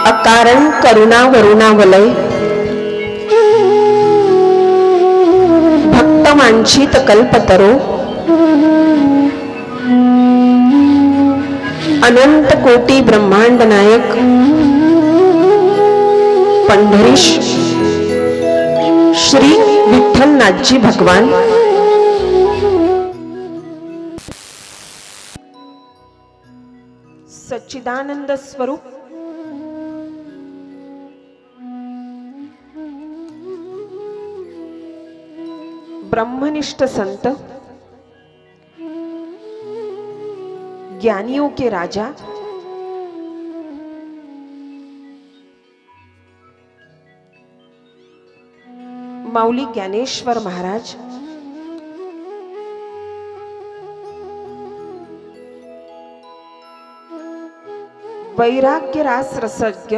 अकारण करुणा वरुणावलय भक्त वांछित कल्पतरो अनंत कोटी ब्रह्मांड नायक पंढरीश श्री विठ्ठलनाथजी भगवान सच्चिदानंद स्वरूप ब्रह्मनिष्ठ संत ज्ञानियों के राजा माऊली ज्ञानेश्वर महाराज वैराग्य रास रसज्ञ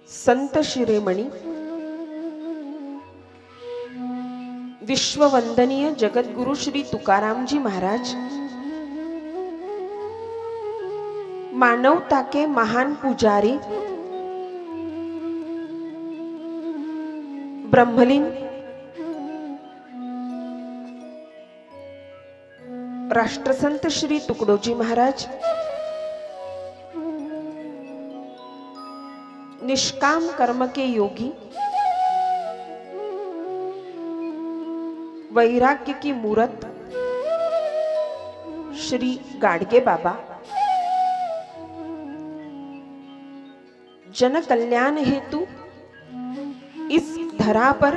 संत शिरोमणी विश्ववंदनीय जगद्गुरु श्री तुकारामजी महाराज मानवता के महान पुजारी ब्रह्मलीन राष्ट्रसंत श्री तुकडोजी महाराज निष्काम कर्म के योगी वैराग्य की मूरत श्री गाडगे बाबा जन कल्याण हेतु इस धरा पर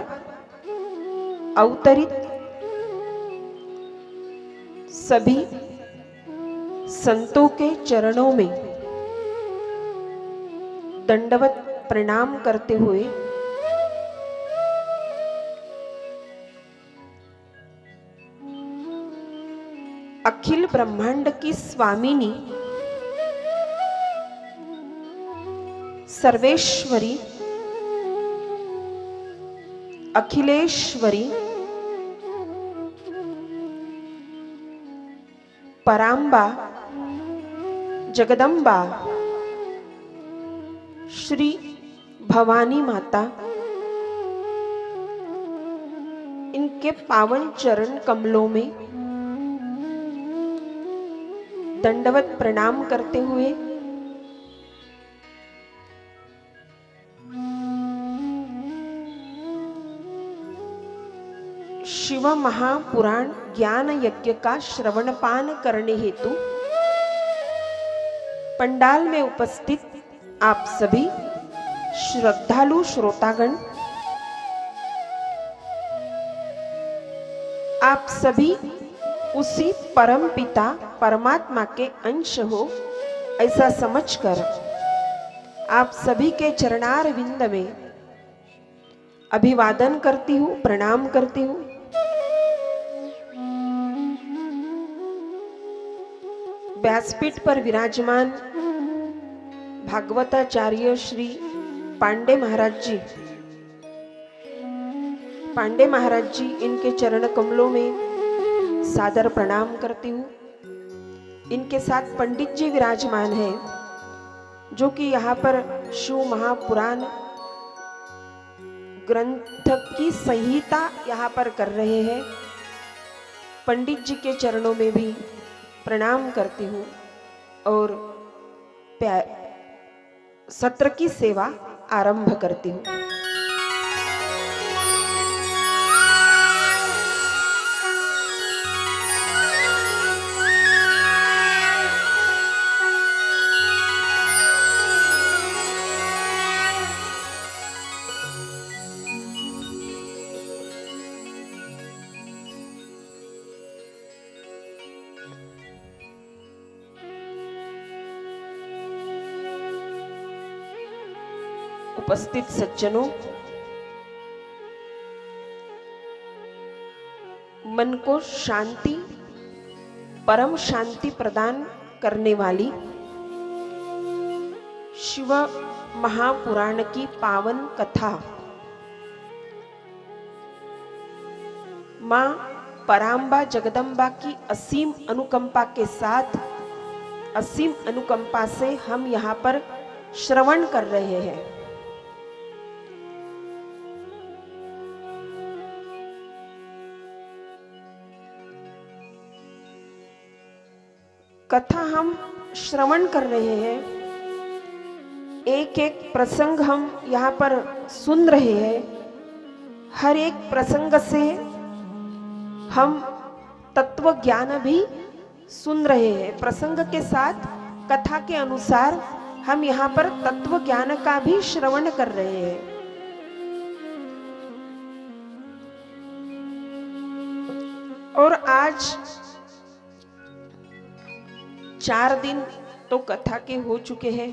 अवतरित सभी संतों के चरणों में दंडवत प्रणाम करते हुए अखिल ब्रह्मांड की स्वामिनी सर्वेश्वरी अखिलेश्वरी परांबा जगदंबा श्री भवानी माता इनके पावन चरण कमलों में दंडवत प्रणाम करते हुए शिव महापुराण ज्ञान यज्ञ का श्रवणपान करने हेतु पंडाल में उपस्थित आप सभी श्रद्धालु श्रोतागण, आप सभी उसी परम पिता परमात्मा के अंश हो ऐसा समझकर आप सभी के चरणार विंद में अभिवादन करती हूँ, प्रणाम करती हूँ। व्यासपीठ पर विराजमान भागवताचार्य श्री पांडे महाराज जी इनके चरण कमलों में सादर प्रणाम करती हूँ। इनके साथ पंडित जी विराजमान हैं जो कि यहाँ पर शिव महापुराण ग्रंथ की संहिता यहाँ पर कर रहे हैं। पंडित जी के चरणों में भी प्रणाम करती हूँ और सत्र की सेवा आरंभ करती हूँ। उपस्थित सज्जनों, मन को शांति, परम शांति प्रदान करने वाली शिव महापुराण की पावन कथा मां पराम्बा जगदम्बा की असीम अनुकंपा के साथ, असीम अनुकंपा से हम यहाँ पर श्रवण कर रहे हैं। कथा हम श्रवण कर रहे हैं, एक एक प्रसंग हम यहाँ पर सुन रहे हैं। हर एक प्रसंग से हम तत्व ज्ञान भी सुन रहे हैं। प्रसंग के साथ कथा के अनुसार हम यहाँ पर तत्व ज्ञान का भी श्रवण कर रहे हैं। और आज 4 दिन तो कथा के हो चुके हैं।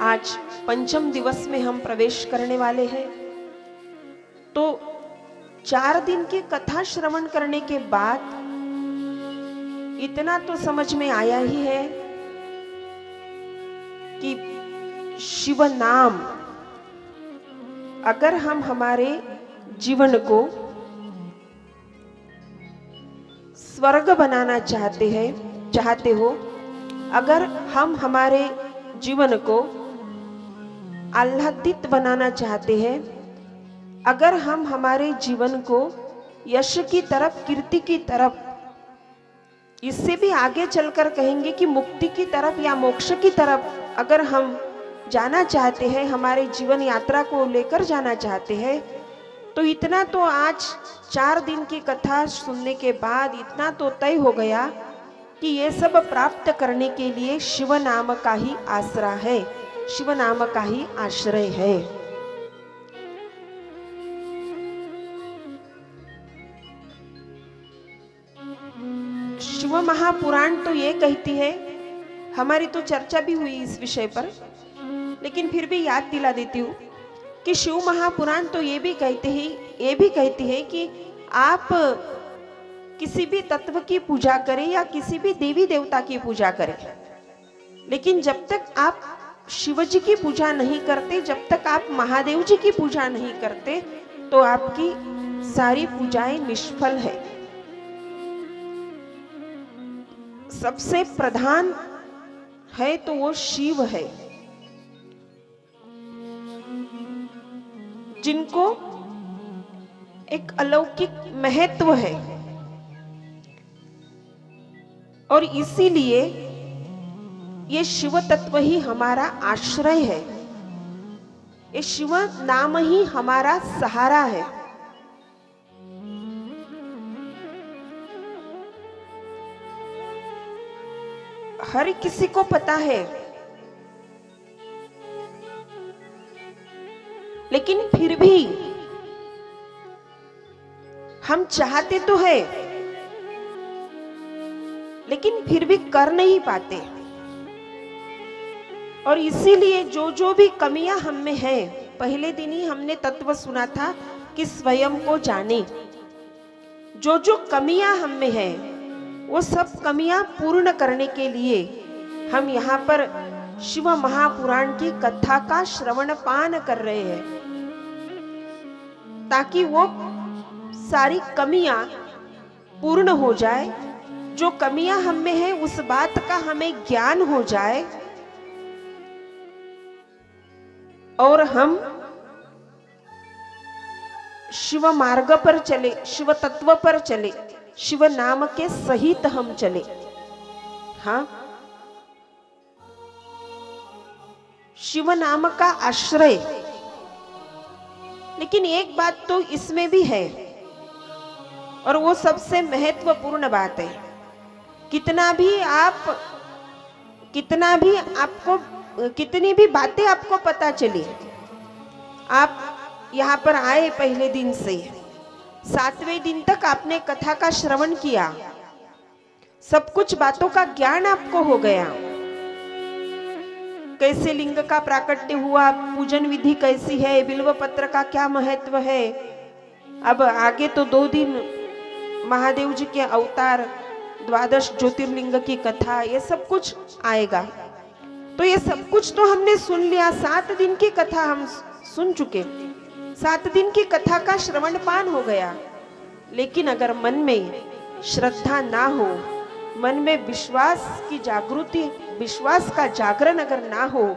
आज पंचम दिवस में हम प्रवेश करने वाले हैं। तो 4 दिन की कथा श्रवण करने के बाद इतना तो समझ में आया ही है कि शिव नाम अगर हम हमारे जीवन को स्वर्ग बनाना चाहते हो, अगर हम हमारे जीवन को आह्लादित बनाना चाहते हैं, अगर हम हमारे जीवन को यश की तरफ, कीर्ति की तरफ, इससे भी आगे चलकर कहेंगे कि मुक्ति की तरफ या मोक्ष की तरफ अगर हम जाना चाहते हैं, हमारे जीवन यात्रा को लेकर जाना चाहते हैं, तो इतना तो आज 4 दिन की कथा सुनने के बाद इतना तो तय हो गया कि ये सब प्राप्त करने के लिए शिव नाम का ही आसरा है, शिव नाम का ही आश्रय है। शिव महापुराण तो ये कहती है, हमारी तो चर्चा भी हुई इस विषय पर, लेकिन फिर भी याद दिला देती हूँ कि शिव महापुराण तो ये भी कहती है कि आप किसी भी तत्व की पूजा करें या किसी भी देवी देवता की पूजा करें, लेकिन जब तक आप शिव जी की पूजा नहीं करते, जब तक आप महादेव जी की पूजा नहीं करते, तो आपकी सारी पूजाएं निष्फल है। सबसे प्रधान है तो वो शिव है, जिनको एक अलौकिक महत्व है। और इसीलिए ये शिव तत्व ही हमारा आश्रय है, ये शिव नाम ही हमारा सहारा है। हर किसी को पता है, लेकिन फिर भी हम चाहते तो है, लेकिन फिर भी कर नहीं पाते। और इसीलिए जो भी कमियां हम में है, पहले दिन ही हमने तत्व सुना था कि स्वयं को जाने। जो कमियां हम में है, वो सब कमियां पूर्ण करने के लिए हम यहाँ पर शिव महापुराण की कथा का श्रवण पान कर रहे हैं, ताकि वो सारी कमियां पूर्ण हो जाए। जो कमियां हम में है, उस बात का हमें ज्ञान हो जाए और हम शिव मार्ग पर चले, शिव तत्व पर चले, शिव नाम के सहित हम चले। हाँ, शिव नाम का आश्रय। लेकिन एक बात तो इसमें भी है, और वो सबसे महत्वपूर्ण बात है। कितनी भी बातें आपको पता चली, आप यहाँ पर आए पहले दिन से 7वें दिन तक आपने कथा का श्रवण किया, सब कुछ बातों का ज्ञान आपको हो गया। कैसे लिंग का प्राकट्य हुआ, पूजन विधि कैसी है, बिल्व पत्र का क्या महत्व है। अब आगे तो 2 दिन महादेव जी के अवतार, 12 ज्योतिर्लिंग की कथा, ये सब कुछ आएगा। तो ये सब कुछ तो हमने सुन लिया। 7 दिन की कथा हम सुन चुके, 7 दिन की कथा का श्रवण पान हो गया। लेकिन अगर मन में श्रद्धा ना हो, मन में विश्वास की जागृति, विश्वास का जागरण अगर ना हो,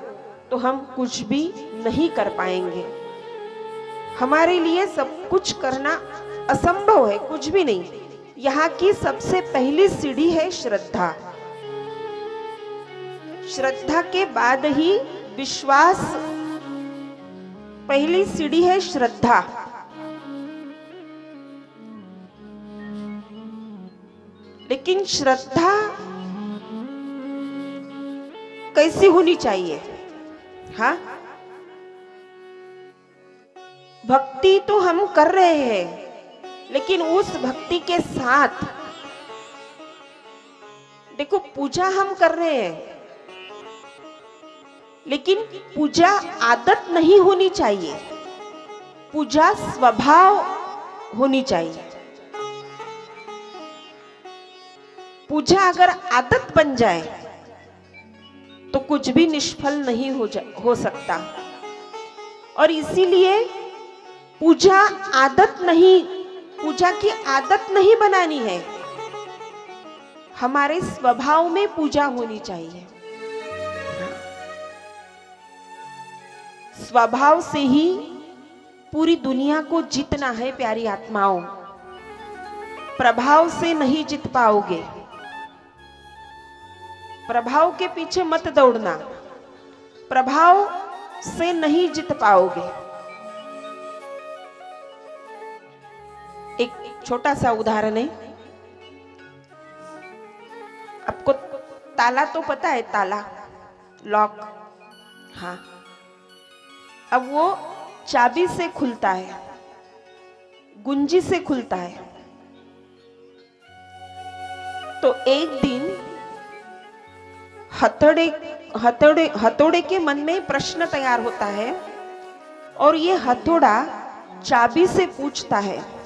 तो हम कुछ भी नहीं कर पाएंगे। हमारे लिए सब कुछ करना असंभव है, कुछ भी नहीं। यहाँ की सबसे पहली सीढ़ी है श्रद्धा। श्रद्धा के बाद ही विश्वास। पहली सीढ़ी है श्रद्धा। लेकिन श्रद्धा कैसी होनी चाहिए? हाँ, भक्ति तो हम कर रहे हैं, लेकिन उस भक्ति के साथ देखो, पूजा हम कर रहे हैं, लेकिन पूजा आदत नहीं होनी चाहिए, पूजा स्वभाव होनी चाहिए। पूजा अगर आदत बन जाए तो कुछ भी निष्फल नहीं हो सकता। और इसीलिए पूजा आदत नहीं, पूजा की आदत नहीं बनानी है, हमारे स्वभाव में पूजा होनी चाहिए। स्वभाव से ही पूरी दुनिया को जीतना है प्यारी आत्माओं, प्रभाव से नहीं जीत पाओगे। प्रभाव के पीछे मत दौड़ना, प्रभाव से नहीं जीत पाओगे। एक छोटा सा उदाहरण है। आपको ताला तो पता है, ताला, लॉक, हाँ, अब वो चाबी से खुलता है, गुंजी से खुलता है। तो एक दिन हथौड़े के मन में प्रश्न तैयार होता है, और ये हथौड़ा चाबी से पूछता है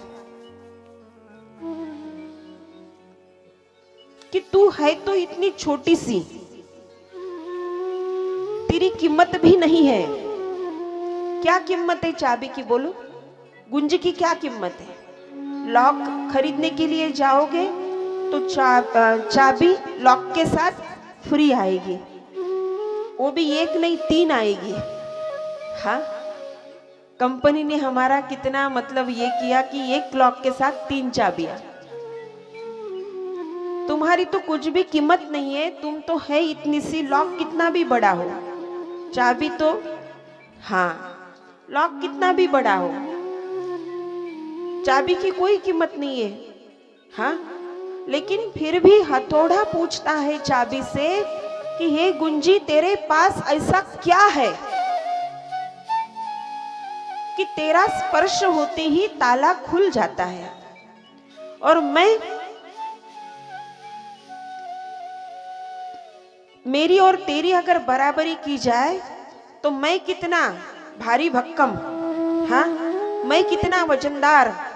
कि तू है तो इतनी छोटी सी, तेरी कीमत भी नहीं है। क्या कीमत है चाबी की, बोलो? गुंजी की क्या कीमत है? लॉक खरीदने के लिए जाओगे तो चाबी लॉक के साथ फ्री आएगी, वो भी एक नहीं 3 आएगी। हाँ, कंपनी ने हमारा कितना मतलब ये किया कि एक लॉक के साथ 3 चाबियां। तुम्हारी तो कुछ भी कीमत नहीं है, तुम तो है इतनी सी, लॉक कितना भी बड़ा हो, चाबी तो, हाँ, लॉक कितना भी बड़ा हो, चाबी की कोई कीमत नहीं है। हाँ, लेकिन फिर भी हथौड़ा पूछता है चाबी से कि हे गुंजी, तेरे पास ऐसा क्या है कि तेरा स्पर्श होते ही ताला खुल जाता है? और मेरी और तेरी अगर बराबरी की जाए तो मैं कितना भारी भक्कम, हाँ, मैं कितना वजनदार,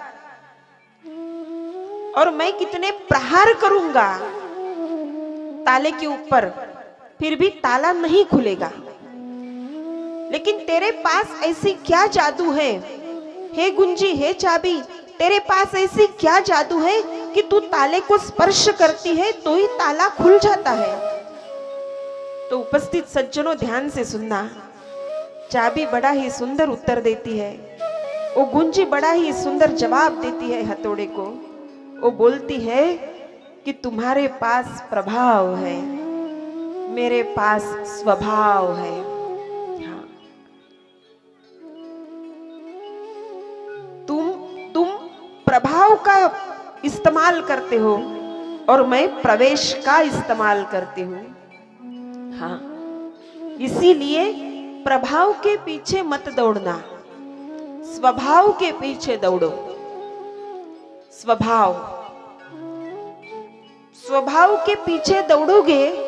और मैं कितने प्रहार करूंगा ताले के ऊपर, फिर भी ताला नहीं खुलेगा। लेकिन तेरे पास ऐसी क्या जादू है, हे गुंजी, हे चाबी, तेरे पास ऐसी क्या जादू है कि तू ताले को स्पर्श करती है तो ही ताला खुल जाता है? तो उपस्थित सज्जनों, ध्यान से सुनना। चाबी बड़ा ही सुंदर उत्तर देती है, वो गुंजी बड़ा ही सुंदर जवाब देती है हथौड़े को। वो बोलती है कि तुम्हारे पास प्रभाव है, मेरे पास स्वभाव है। हाँ, तुम प्रभाव का इस्तेमाल करते हो और मैं प्रवेश का इस्तेमाल करती हूँ। हाँ, इसीलिए प्रभाव के पीछे मत दौड़ना, स्वभाव के पीछे दौड़ो। स्वभाव के पीछे दौड़ोगे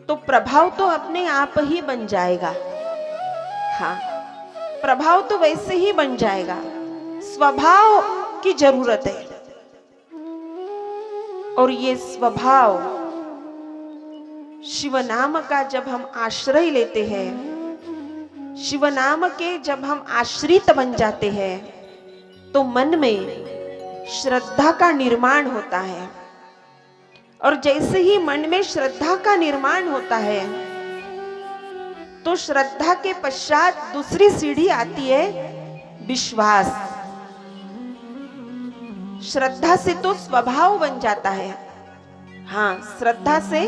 तो प्रभाव तो अपने आप ही बन जाएगा। हाँ, प्रभाव तो वैसे ही बन जाएगा, स्वभाव की जरूरत है। और ये स्वभाव शिव नाम का जब हम आश्रय लेते हैं, शिव नाम के जब हम आश्रित बन जाते हैं, तो मन में श्रद्धा का निर्माण होता है। और जैसे ही मन में श्रद्धा का निर्माण होता है तो श्रद्धा के पश्चात दूसरी सीढ़ी आती है विश्वास। श्रद्धा से तो स्वभाव बन जाता है। हाँ, श्रद्धा से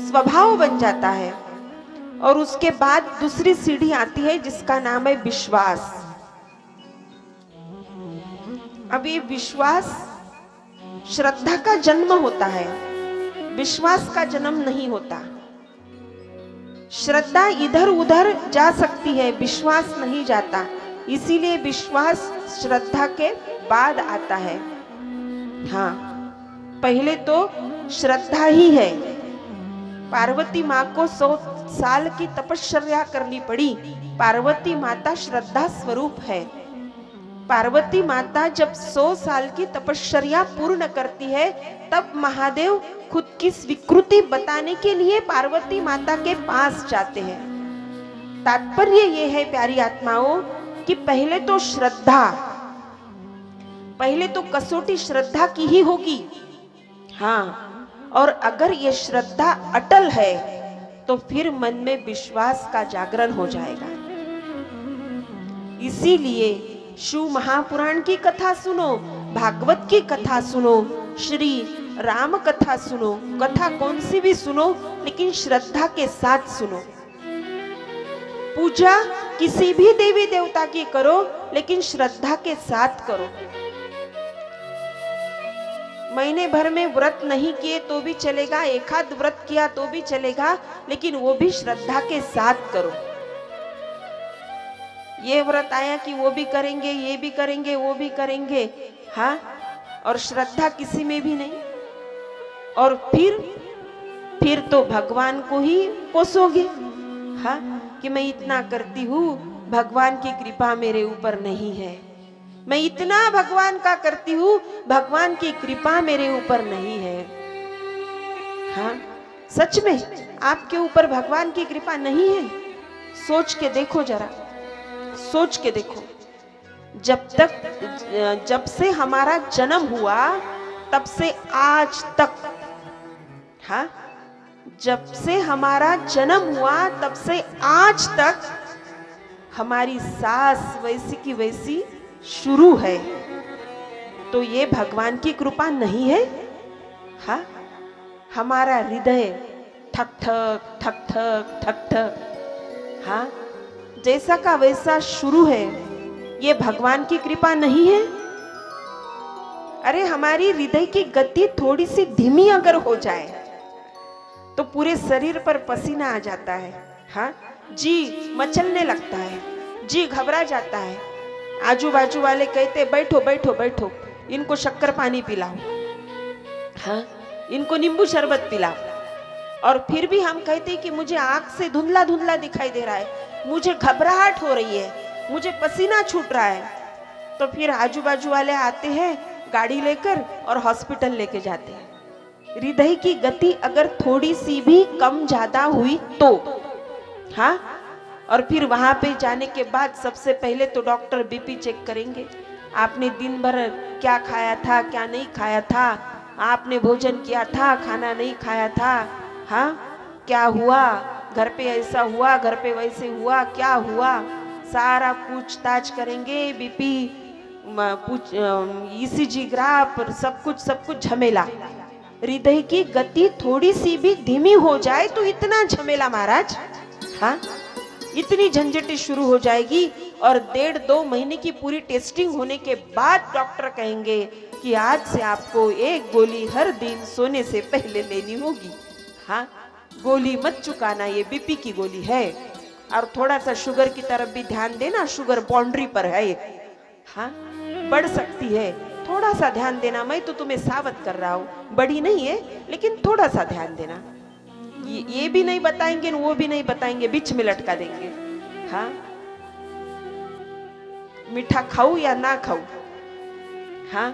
स्वभाव बन जाता है और उसके बाद दूसरी सीढ़ी आती है जिसका नाम है विश्वास। अब ये विश्वास, श्रद्धा का जन्म होता है, विश्वास का जन्म नहीं होता। श्रद्धा इधर उधर जा सकती है, विश्वास नहीं जाता, इसीलिए विश्वास श्रद्धा के बाद आता है। हाँ, पहले तो श्रद्धा ही है। पार्वती माँ को 100 साल की तपश्चर्या करनी पड़ी। पार्वती माता श्रद्धा स्वरूप है। पार्वती माता जब 100 साल की तपश्चर्या पूर्ण करती है तब महादेव खुद की स्वीकृति बताने के लिए पार्वती माता के पास जाते हैं। तात्पर्य ये है प्यारी आत्माओं कि पहले तो श्रद्धा, पहले तो कसौटी श्रद्धा की ही होगी। हाँ, और अगर ये श्रद्धा अटल है तो फिर मन में विश्वास का जागरण हो जाएगा। इसीलिए शिव महापुराण की कथा सुनो, भागवत की कथा सुनो, श्री राम कथा सुनो, कथा कौन सी भी सुनो लेकिन श्रद्धा के साथ सुनो। पूजा किसी भी देवी देवता की करो लेकिन श्रद्धा के साथ करो। महीने भर में व्रत नहीं किए तो भी चलेगा, एकाध व्रत किया तो भी चलेगा, लेकिन वो भी श्रद्धा के साथ करो। ये व्रत आया कि वो भी करेंगे, ये भी करेंगे, वो भी करेंगे, हाँ, और श्रद्धा किसी में भी नहीं। और फिर तो भगवान को ही कोसोगे, हाँ, कि मैं इतना करती हूँ, भगवान की कृपा मेरे ऊपर नहीं है। मैं इतना भगवान का करती हूँ, भगवान की कृपा मेरे ऊपर नहीं है। हाँ, सच में आपके ऊपर भगवान की कृपा नहीं है? सोच के देखो, जरा सोच के देखो। जब से हमारा जन्म हुआ तब से आज तक, हाँ, जब से हमारा जन्म हुआ तब से आज तक हमारी सांस वैसी की वैसी शुरू है। तो ये भगवान की कृपा नहीं है? हाँ, हमारा हृदय ठक ठक ठक ठक ठक ठक, हाँ, जैसा का वैसा शुरू है, ये भगवान की कृपा नहीं है? अरे हमारी हृदय की गति थोड़ी सी धीमी अगर हो जाए तो पूरे शरीर पर पसीना आ जाता है। हाँ, जी मचलने लगता है, जी घबरा जाता है। आजू बाजू वाले कहते बैठो बैठो बैठो, इनको शक्कर पानी पिलाओ, हाँ, इनको नींबू शरबत पिलाओ। और फिर भी हम कहते कि मुझे आंख से धुंधला धुंधला दिखाई दे रहा है, मुझे घबराहट हो रही है, मुझे पसीना छूट रहा है। तो फिर आजू बाजू वाले आते हैं गाड़ी लेकर और हॉस्पिटल लेके जाते हैं। हृदय की गति अगर थोड़ी सी भी कम ज्यादा हुई तो, हाँ, और फिर वहां पे जाने के बाद सबसे पहले तो डॉक्टर बीपी चेक करेंगे। आपने दिन भर क्या खाया था, क्या नहीं खाया था, आपने भोजन किया था, खाना नहीं खाया था, हाँ, क्या हुआ, घर पे ऐसा हुआ, घर पे वैसे हुआ, क्या हुआ, सारा पूछताछ करेंगे। बीपी ईसीजी ग्राफ, सब कुछ झमेला। हृदय की गति थोड़ी सी भी धीमी हो जाए तो इतना झमेला महाराज, हाँ, इतनी झंझटें शुरू हो जाएगी। और 1.5-2 महीने की पूरी टेस्टिंग होने के बाद डॉक्टर कहेंगे कि आज से आपको एक गोली हर दिन सोने से पहले लेनी होगी। हाँ, गोली मत चुकाना, ये बीपी की गोली है। और थोड़ा सा शुगर की तरफ भी ध्यान देना, शुगर बाउंड्री पर है, हाँ, बढ़ सकती है, थोड़ा सा ध्यान देना। मैं तो तुम्हें सावध कर रहा हूँ, बड़ी नहीं है लेकिन थोड़ा सा ध्यान देना। ये भी नहीं बताएंगे, वो भी नहीं बताएंगे, बीच में लटका देंगे। हाँ, मीठा खाऊं या ना खाऊं, हाँ,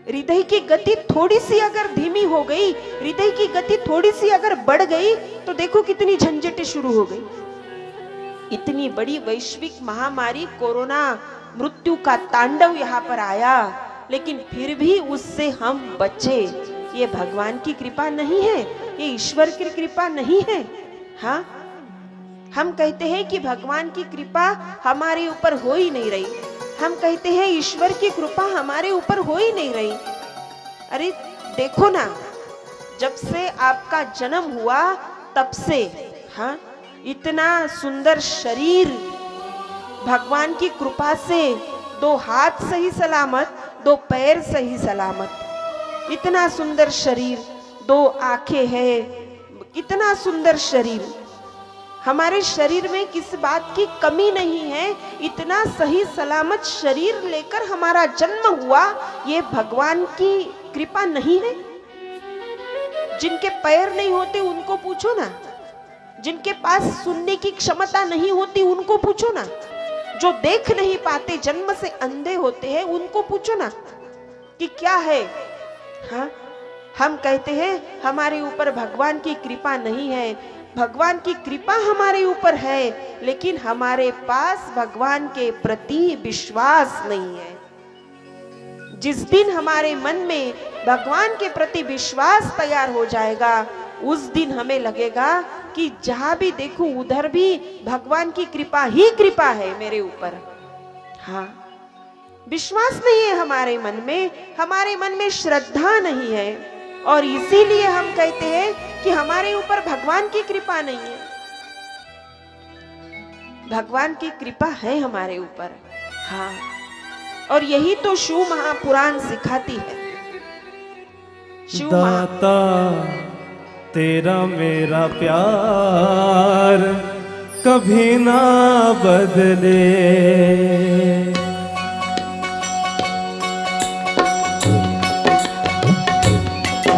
हृदय की गति थोड़ी सी अगर धीमी हो गई, हृदय की गति थोड़ी सी अगर बढ़ गई तो देखो कितनी झंझटें शुरू हो गई। इतनी बड़ी वैश्विक महामारी कोरोना, मृत्यु का तांडव यहाँ पर आया, लेकिन फिर भी उससे हम बचे। ये भगवान की कृपा नहीं है, ये ईश्वर की कृपा नहीं है। हाँ, हम कहते हैं कि भगवान की कृपा हमारे ऊपर हो ही नहीं रही, हम कहते हैं ईश्वर की कृपा हमारे ऊपर हो ही नहीं रही। अरे देखो ना, जब से आपका जन्म हुआ तब से, हाँ, इतना सुंदर शरीर भगवान की कृपा से, 2 हाथ सही सलामत, 2 पैर सही सलामत, इतना सुंदर शरीर, 2 आंखें हैं, इतना सुंदर शरीर। हमारे शरीर में किस बात की कमी नहीं है, इतना सही सलामत शरीर लेकर हमारा जन्म हुआ, ये भगवान की कृपा नहीं है? जिनके पैर नहीं होते उनको पूछो ना, जिनके पास सुनने की क्षमता नहीं होती उनको पूछो ना, जो देख नहीं पाते, जन्म से अंधे होते हैं, उनको पूछो ना कि क्या है। हाँ, हम कहते हैं हमारे ऊपर भगवान की कृपा नहीं है। भगवान की कृपा हमारे ऊपर है, लेकिन हमारे पास भगवान के प्रति विश्वास नहीं है। जिस दिन हमारे मन में भगवान के प्रति विश्वास तैयार हो जाएगा, उस दिन हमें लगेगा कि जहां भी देखूं उधर भी भगवान की कृपा ही कृपा है मेरे ऊपर। हाँ, विश्वास नहीं है हमारे मन में श्रद्धा नहीं है, और इसीलिए हम कहते हैं कि हमारे ऊपर भगवान की कृपा नहीं है। भगवान की कृपा है हमारे ऊपर। हाँ, और यही तो शिव महापुराण सिखाती है। दाता तेरा मेरा प्यार कभी ना बदले,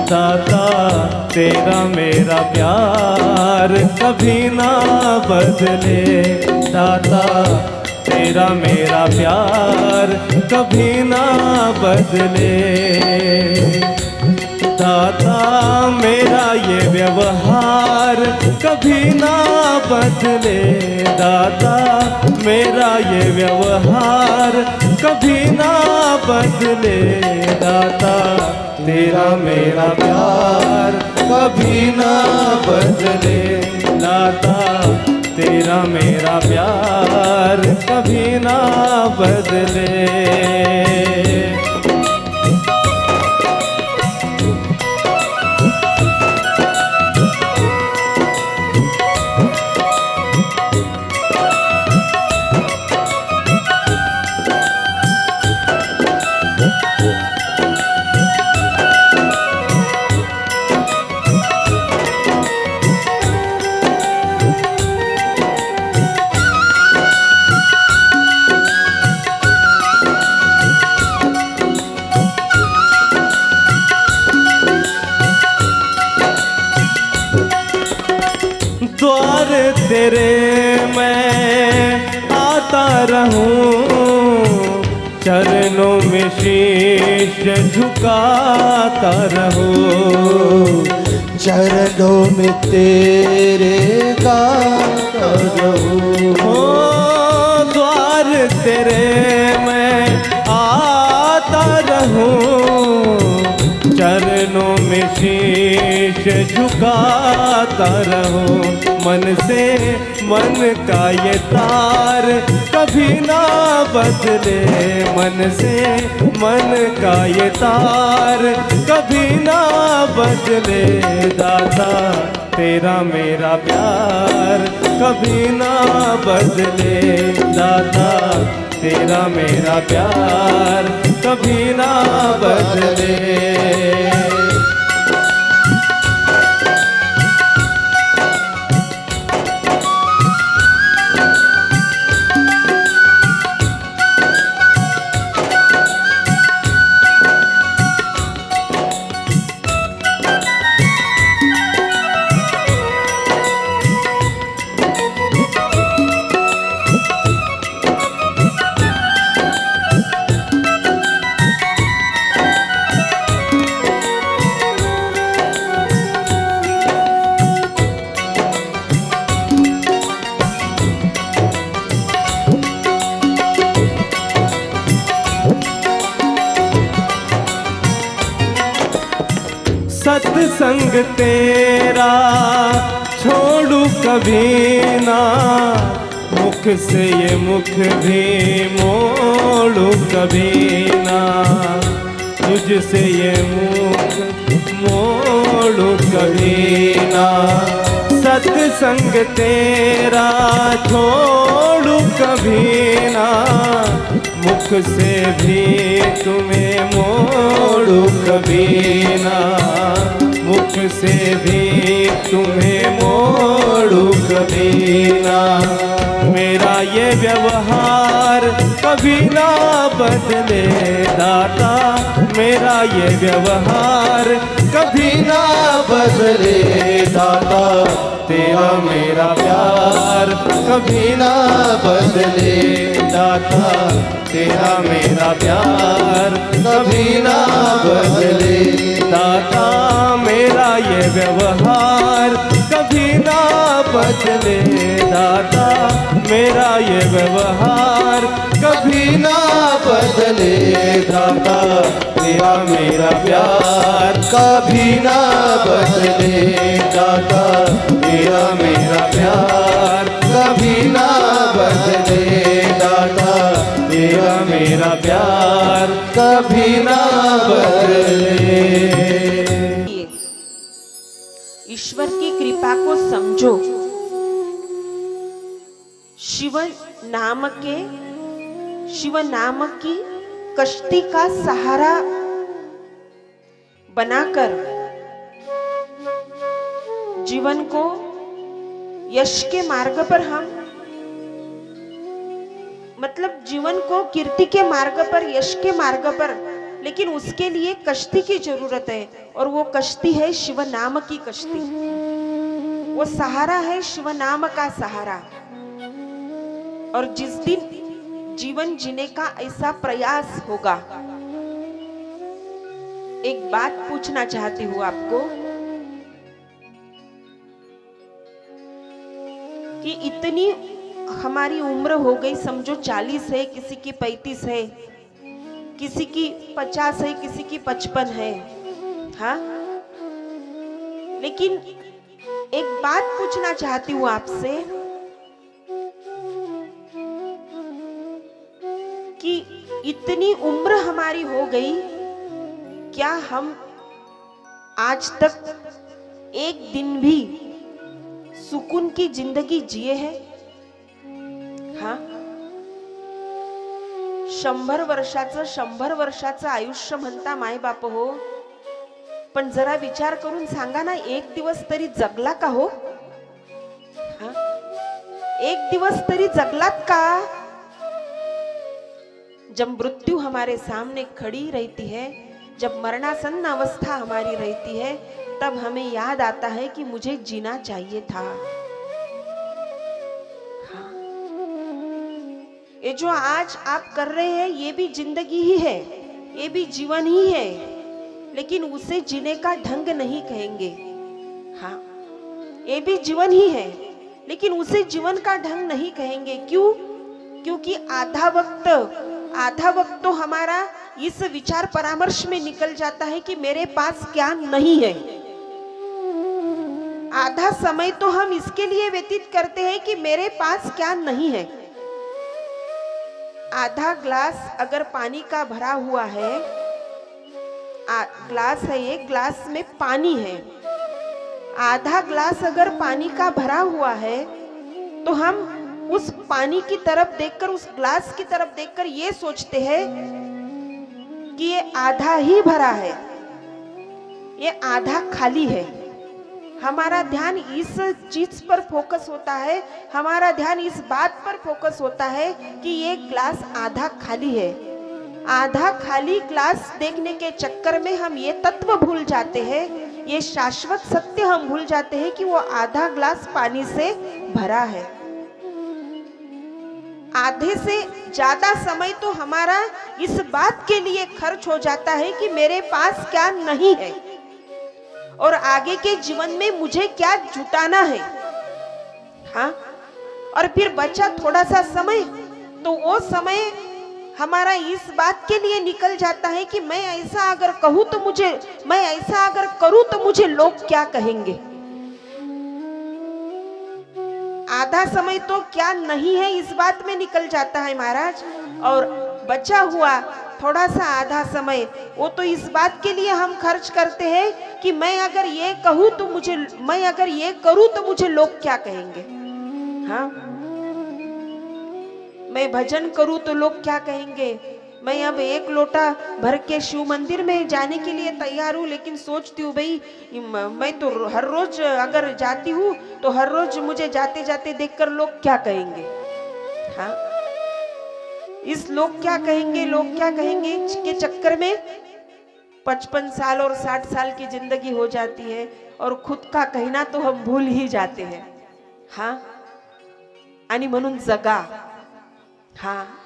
दाता तेरा मेरा प्यार कभी ना बदले, दाता तेरा मेरा प्यार कभी ना बदले, दाता मेरा ये व्यवहार कभी ना बदले, दाता मेरा ये व्यवहार कभी ना बदले, दाता तेरा मेरा प्यार कभी ना बदले, दाता तेरा मेरा प्यार कभी ना बदले। द्वार तेरे मैं आता रहूं, चरणों में शीश झुकाता रहूं, चरणों में तेरे गाता रहूं। ओ द्वार तेरे मैं आता रहूं, चरणों में शीश झुकाता रहूं, मन से मन का ये तार कभी ना बदले, मन से मन का ये तार कभी ना बदले, दाता तेरा मेरा प्यार कभी ना बदले, दाता तेरा मेरा प्यार कभी ना बदले। संग तेरा छोड़ू कभी ना, मुख से ये मुख भी मोड़ू कभी ना, तुझसे ये मुख मोड़ू कभी ना। सत्संग तेरा छोड़ू कभी ना, मुख से भी तुम्हें मोड़ू कभी ना, मुख से भी तुम्हें मोड़ू कभी ना। मेरा ये व्यवहार कभी ना बदले दाता, मेरा ये व्यवहार कभी ना बदले दाता, तेरा मेरा प्यार कभी ना बदले दाता, तेरा मेरा प्यार कभी ना बदले दाता, मेरा ये व्यवहार कभी ना बदले दाता, मेरा ये व्यवहार कभी ना बदले दाता, तेरा मेरा प्यार कभी ना बदले दाता, तेरा मेरा प्यार कभी ना बदले दाता, तेरा मेरा प्यार कभी ना बदले। ईश्वर की कृपा को समझो। शिव नाम की कश्ती का सहारा बनाकर जीवन को यश के मार्ग पर हम, मतलब जीवन को कीर्ति के मार्ग पर, यश के मार्ग पर, लेकिन उसके लिए कश्ती की जरूरत है, और वो कश्ती है शिव नाम की कश्ती। वो सहारा है शिव नाम का सहारा। और जिस दिन जीवन जीने का ऐसा प्रयास होगा, एक बात पूछना चाहती हूँ आपको कि इतनी हमारी उम्र हो गई, समझो 40 है, किसी की 35 है, किसी की 50 है, किसी की 55 है, हाँ, लेकिन एक बात पूछना चाहती हूँ आपसे कि इतनी उम्र हमारी हो गई, क्या हम आज तक एक दिन भी सुकून की जिंदगी जिए हैं? हाँ, 100 वर्षाचं आयुष्य म्हणता माय बाप हो, पण जरा विचार करून सांगा ना, एक दिवस तरी जगला का हो? हाँ? एक दिवस तरी जगलात का? जब मृत्यु हमारे सामने खड़ी रहती है, जब मरणासन्न अवस्था हमारी रहती है, तब हमें याद आता है कि मुझे जीना चाहिए था। हाँ। ये जो आज आप कर रहे हैं, ये भी जिंदगी ही है, ये भी जीवन ही है, लेकिन उसे जीने का ढंग नहीं कहेंगे। हाँ, ये भी जीवन ही है, लेकिन उसे जीवन का ढंग नहीं कहेंगे। क्यों? क्योंकि आधा वक्त तो हमारा इस विचार परामर्श में निकल जाता है कि मेरे पास क्या नहीं है। आधा समय तो हम इसके लिए व्यतीत करते हैं कि मेरे पास क्या नहीं है। आधा ग्लास अगर पानी का भरा हुआ है, ग्लास है, एक ग्लास में पानी है, आधा ग्लास अगर पानी का भरा हुआ है, तो हम उस पानी की तरफ देखकर, उस ग्लास की तरफ देखकर ये सोचते हैं कि ये आधा ही भरा है, ये आधा खाली है। हमारा ध्यान इस चीज पर फोकस होता है, हमारा ध्यान इस बात पर फोकस होता है कि ये ग्लास आधा खाली है। आधा खाली ग्लास देखने के चक्कर में हम ये तत्व भूल जाते हैं, ये शाश्वत सत्य हम भूल जाते हैं कि वो आधा ग्लास पानी से भरा है। आधे से ज्यादा समय तो हमारा इस बात के लिए खर्च हो जाता है कि मेरे पास क्या नहीं है और आगे के जीवन में मुझे क्या जुटाना है। हाँ, और फिर बचा थोड़ा सा समय, तो वो समय हमारा इस बात के लिए निकल जाता है कि मैं ऐसा अगर कहूं तो मुझे, मैं ऐसा अगर करूं तो मुझे लोग क्या कहेंगे। आधा समय तो क्या नहीं है इस बात में निकल जाता है महाराज, और बचा हुआ थोड़ा सा आधा समय वो तो इस बात के लिए हम खर्च करते हैं कि मैं अगर ये कहूं तो मुझे, मैं अगर ये करूं तो मुझे लोग क्या कहेंगे। हाँ, मैं भजन करूं तो लोग क्या कहेंगे। मैं अब 1 लोटा भर के शिव मंदिर में जाने के लिए तैयार हूँ, लेकिन सोचती हूँ भाई मैं तो हर रोज अगर जाती हूँ तो हर रोज मुझे जाते जाते देखकर लोग क्या कहेंगे। हाँ, इस लोग क्या कहेंगे, लोग क्या कहेंगे के चक्कर में 55 साल और 60 साल की जिंदगी हो जाती है और खुद का कहना तो हम भूल ही जाते हैं। हाँ, आणि म्हणून जगा। हाँ,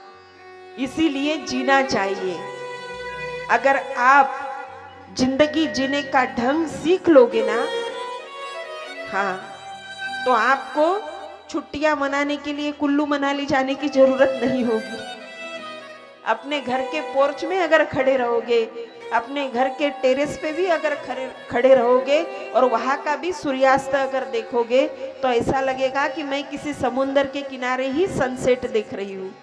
इसीलिए जीना चाहिए। अगर आप जिंदगी जीने का ढंग सीख लोगे ना, हाँ, तो आपको छुट्टियां मनाने के लिए कुल्लू मनाली जाने की जरूरत नहीं होगी। अपने घर के पोर्च में अगर खड़े रहोगे, अपने घर के टेरेस पे भी अगर खड़े रहोगे और वहां का भी सूर्यास्त अगर देखोगे तो ऐसा लगेगा कि मैं किसी समुद्र के किनारे ही सनसेट देख रही हूँ।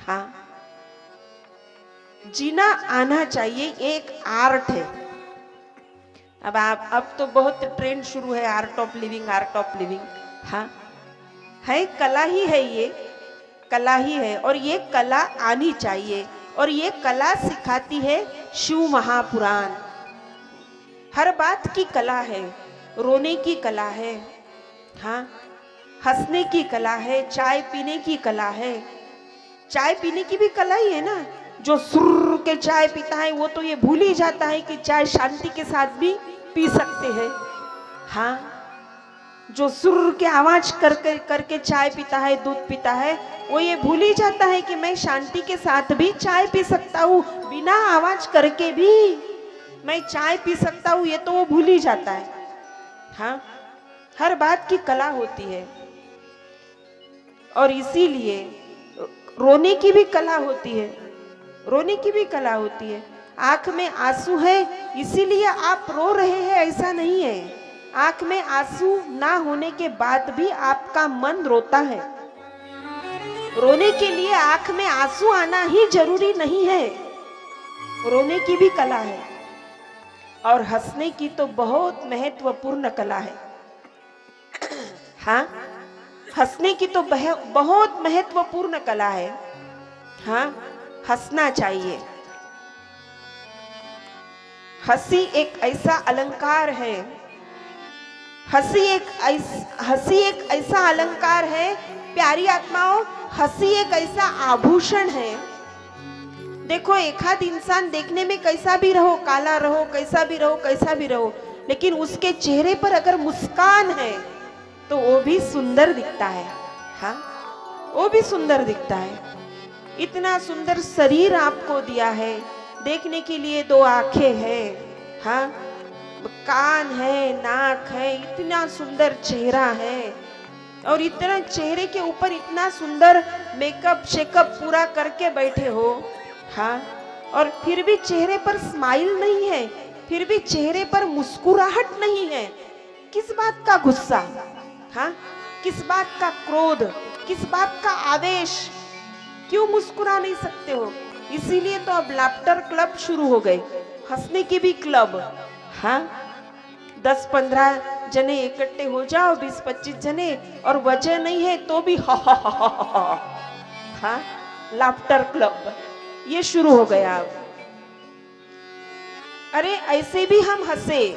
हाँ, जीना आना चाहिए, ये एक आर्ट है। अब तो बहुत ट्रेंड शुरू है, art of living, art of living. हाँ, है, कला ही है, ये कला ही है, और ये कला आनी चाहिए, और ये कला सिखाती है शिव महापुराण। हर बात की कला है, रोने की कला है, हाँ, हंसने की कला है, चाय पीने की कला है। चाय पीने की भी कला ही है ना। जो सुर के चाय पीता है वो तो ये भूल ही जाता है कि चाय शांति के साथ भी पी सकते हैं। हाँ, जो सुर के आवाज करके चाय पीता है, दूध पीता है, वो ये भूल ही जाता है कि मैं शांति के साथ भी चाय पी सकता हूँ, बिना आवाज करके भी मैं चाय पी सकता हूँ, ये तो वो भूल ही जाता है। हाँ, हर बात की कला होती है, और इसीलिए रोने की भी कला होती है, रोने की भी कला होती है। आंख में आंसू है इसीलिए आप रो रहे हैं, ऐसा नहीं है। आंख में आंसू ना होने के बाद भी आपका मन रोता है। रोने के लिए आंख में आंसू आना ही जरूरी नहीं है, रोने की भी कला है, और हंसने की तो बहुत महत्वपूर्ण कला है। हाँ, हंसने की तो बहुत महत्वपूर्ण कला है। हाँ, हंसना चाहिए। हंसी एक ऐसा अलंकार है, हंसी एक ऐसा अलंकार है प्यारी आत्माओं, हंसी एक ऐसा आभूषण है। देखो, एकाध इंसान देखने में कैसा भी रहो, काला रहो, कैसा भी रहो, कैसा भी रहो, लेकिन उसके चेहरे पर अगर मुस्कान है तो वो भी सुंदर दिखता है। हाँ, वो भी सुंदर दिखता है। इतना सुंदर शरीर आपको दिया है, देखने के लिए 2 आंखें हैं, हाँ, कान है, नाक है, इतना सुंदर चेहरा है, और इतना चेहरे के ऊपर इतना सुंदर मेकअप शेकअप पूरा करके बैठे हो। हाँ, और फिर भी चेहरे पर स्माइल नहीं है, फिर भी चेहरे पर मुस्कुराहट नहीं है। किस बात का गुस्सा? हाँ, किस बात का क्रोध, किस बात का आवेश? क्यों मुस्कुरा नहीं सकते हो? इसीलिए तो अब लाफ्टर क्लब शुरू हो गए, हंसने के भी क्लब। हाँ, 10-15 जने इकट्ठे हो जाओ, 20-25 जने, और वजह नहीं है तो भी हाँ, लाफ्टर क्लब ये शुरू हो गया अब। अरे ऐसे भी हम हंसे,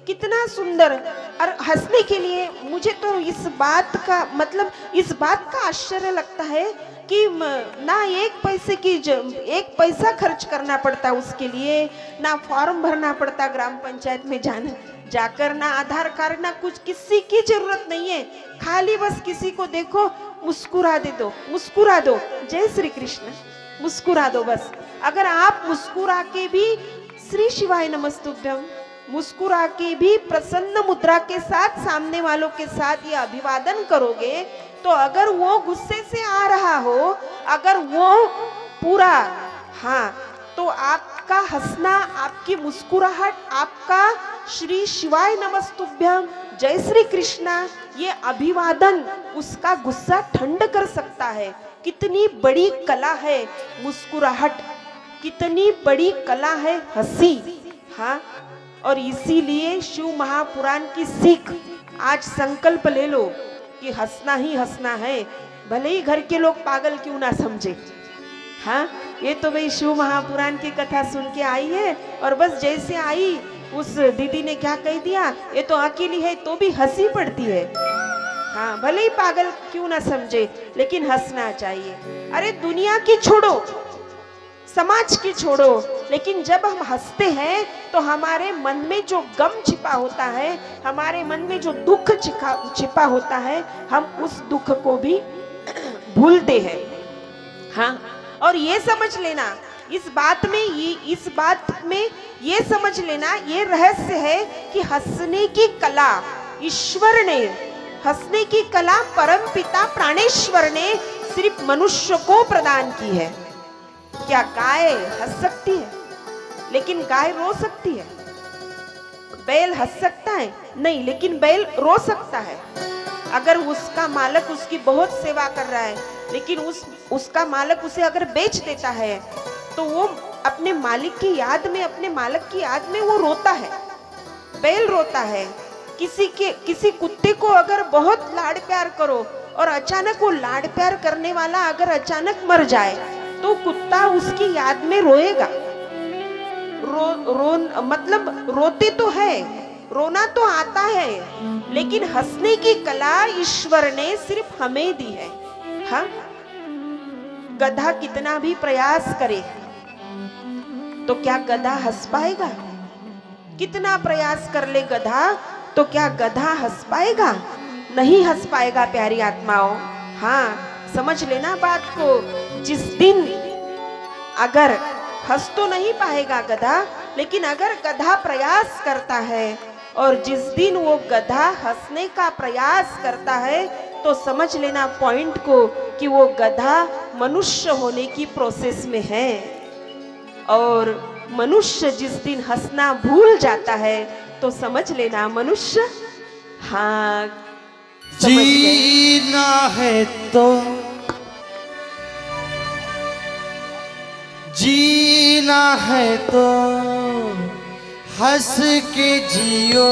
कितना सुंदर। और हंसने के लिए मुझे तो इस बात का मतलब, इस बात का आश्चर्य लगता है कि ना 1 पैसा खर्च करना पड़ता उसके लिए, ना फॉर्म भरना पड़ता ग्राम पंचायत में जाकर, ना आधार कार्ड, ना कुछ, किसी की जरूरत नहीं है। खाली बस किसी को देखो, मुस्कुरा दो, जय श्री कृष्ण, मुस्कुरा दो बस। अगर आप मुस्कुरा के भी श्री शिवाय नमस्तुभ्यम, मुस्कुरा के भी प्रसन्न मुद्रा के साथ सामने वालों के साथ ये अभिवादन करोगे, तो अगर वो गुस्से से आ रहा हो, अगर वो पूरा। हाँ, तो आपका हंसना, आपकी मुस्कुराहट, आपका श्री शिवाय नमस्तुभ्यम, जय श्री कृष्णा, ये अभिवादन उसका गुस्सा ठंड कर सकता है। कितनी बड़ी कला है मुस्कुराहट, कितनी बड़ी कला है हंसी। हाँ, और इसीलिए शिव महापुराण की सीख, आज संकल्प ले लो कि हंसना ही हंसना है, भले ही घर के लोग पागल क्यों ना समझे। हाँ, ये तो भाई शिव महापुराण की कथा सुन के आई है और बस जैसे आई उस दीदी ने क्या कह दिया, ये तो अकेली है तो भी हंसी पड़ती है। हाँ, भले ही पागल क्यों ना समझे, लेकिन हंसना चाहिए। अरे दुनिया की छोड़ो, समाज की छोड़ो, लेकिन जब हम हंसते हैं तो हमारे मन में जो गम छिपा होता है, हमारे मन में जो दुख छिपा होता है, हम उस दुख को भी भूलते हैं। हाँ, और ये समझ लेना, इस बात में ये समझ लेना, ये रहस्य है कि हंसने की कला ईश्वर ने, हंसने की कला परम पिता प्राणेश्वर ने सिर्फ मनुष्य को प्रदान की है। क्या गाय हंस सकती है? लेकिन गाय रो सकती है? बैल हंस सकता है? नहीं, लेकिन बैल रो सकता है। अगर उसका मालिक उसकी बहुत सेवा कर रहा है, लेकिन उसका मालिक उसे अगर बेच देता है, तो वो अपने मालिक की याद में, अपने मालिक की याद में वो रोता है, बैल रोता है। किसी कुत्ते को अगर बहुत लाड प्यार करो और अचानक वो लाड प्यार करने वाला अगर अचानक मर जाए, तो कुत्ता उसकी याद में रोएगा। मतलब रोते तो है, रोना तो आता है, लेकिन हंसने की कला ईश्वर ने सिर्फ हमें दी है। हाँ, गधा कितना भी प्रयास करे तो क्या गधा हंस पाएगा? कितना प्रयास कर ले गधा, तो क्या गधा हंस पाएगा? नहीं हंस पाएगा प्यारी आत्माओं। हाँ, समझ लेना बात को। जिस दिन अगर हंस तो नहीं पाएगा गधा, लेकिन अगर गधा प्रयास करता है, और जिस दिन वो गधा हंसने का प्रयास करता है, तो समझ लेना पॉइंट को कि वो गधा मनुष्य होने की प्रोसेस में है। और मनुष्य जिस दिन हंसना भूल जाता है, तो समझ लेना मनुष्य, हाँ, जीना है तो जीना है तो हंस के जियो,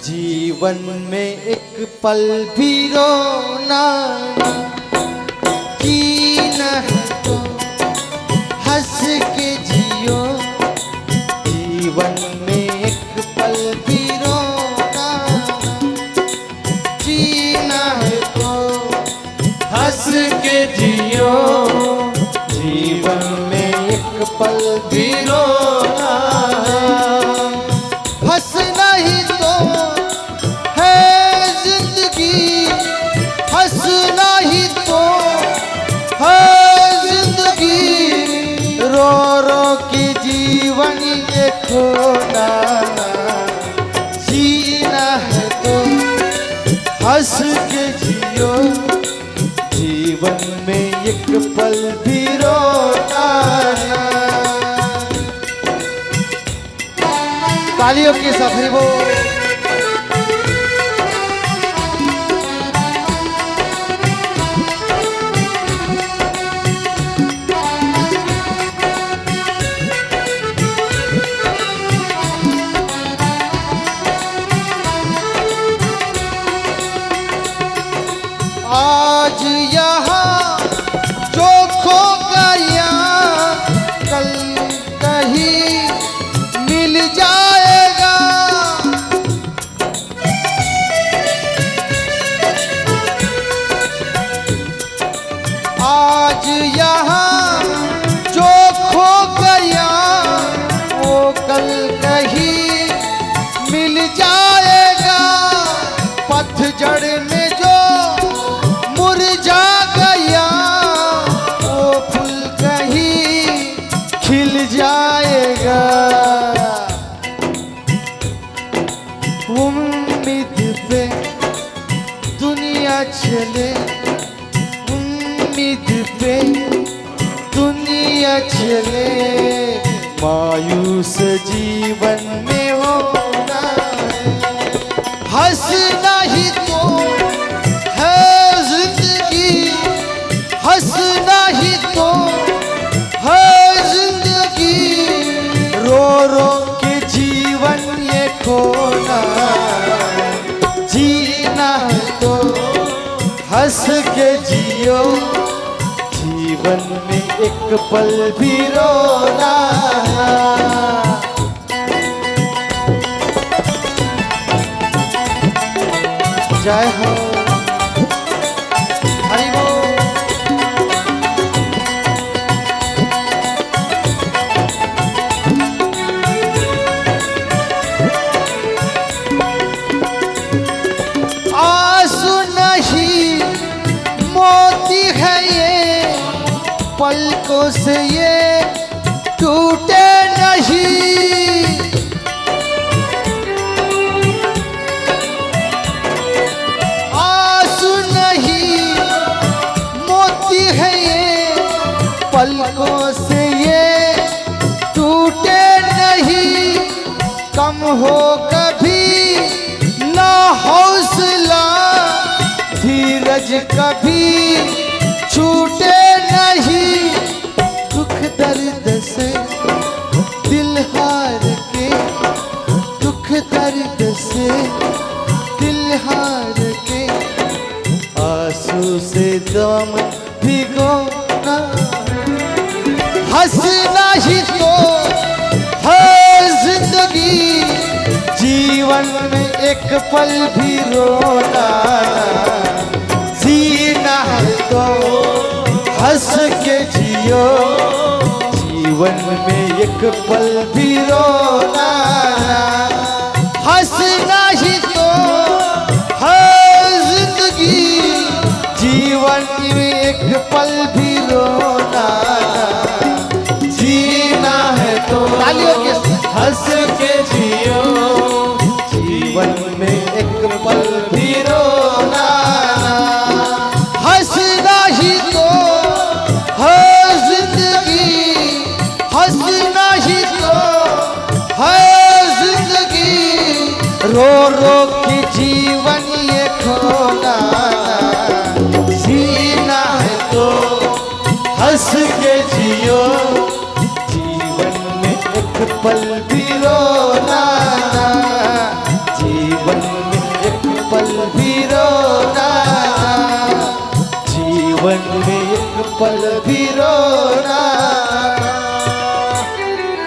जीवन में एक पल भी रोना। जीना है तो हंस के जियो, जीवन में एक पल भी रोना। जीना है तो हंस के जियो, जीवन में एक पल भी रोना। हंसना ही तो है जिंदगी, हंसना ही तो है जिंदगी। रो रो के जीवन ये खोना। जीना है तो हंस के जियो, जीवन में एक पल भी रोना। तालियों की सफरी वो आज यहाँ जो खो गया कल कहीं मिल जाएगा। आज यहाँ जो खो गया वो कल कहीं मिल जाएगा। पतझड़ में जो मुरझा गया वो फूल कहीं खिल जाएगा। उम्मीद पे दुनिया चले, उम्मीद पे चले मायूस जीवन में होना है। हंसना ही तो है जिंदगी, हंसना ही तो है जिंदगी, रो रो के जीवन ये खोना है। जीना है तो हंस के जियो, जीवन में एक पल भी रोना। जय हो हरि बोल। आंसू नहीं मोती है ये, पलकों से ये टूटे नहीं। आंसू नहीं मोती है ये, पलकों से ये टूटे नहीं। कम हो कभी ना हौसला, धीरज कभी छूटे नहीं। दुख दर्द से दिल हार के, दुख दर्द से दिल हार के, आंसू से दम भिगोना। हंसना ही तो है जिंदगी, जीवन में एक पल भी रोना। जीना है तो हंस के जियो, जीवन में एक पल भी रोना। हंसना ही तो है जिंदगी, जीवन में एक पल भी रोना। जीना है तो तालियों के हंस के जियो, जीवन में एक पल भी रोना। हंसना ही तो है जिंदगी, हंसना ही तो है जिंदगी, रो रो के जीवन ये खोना। जीना है तो हंस के जियो, जीवन में एक पल भी रोना।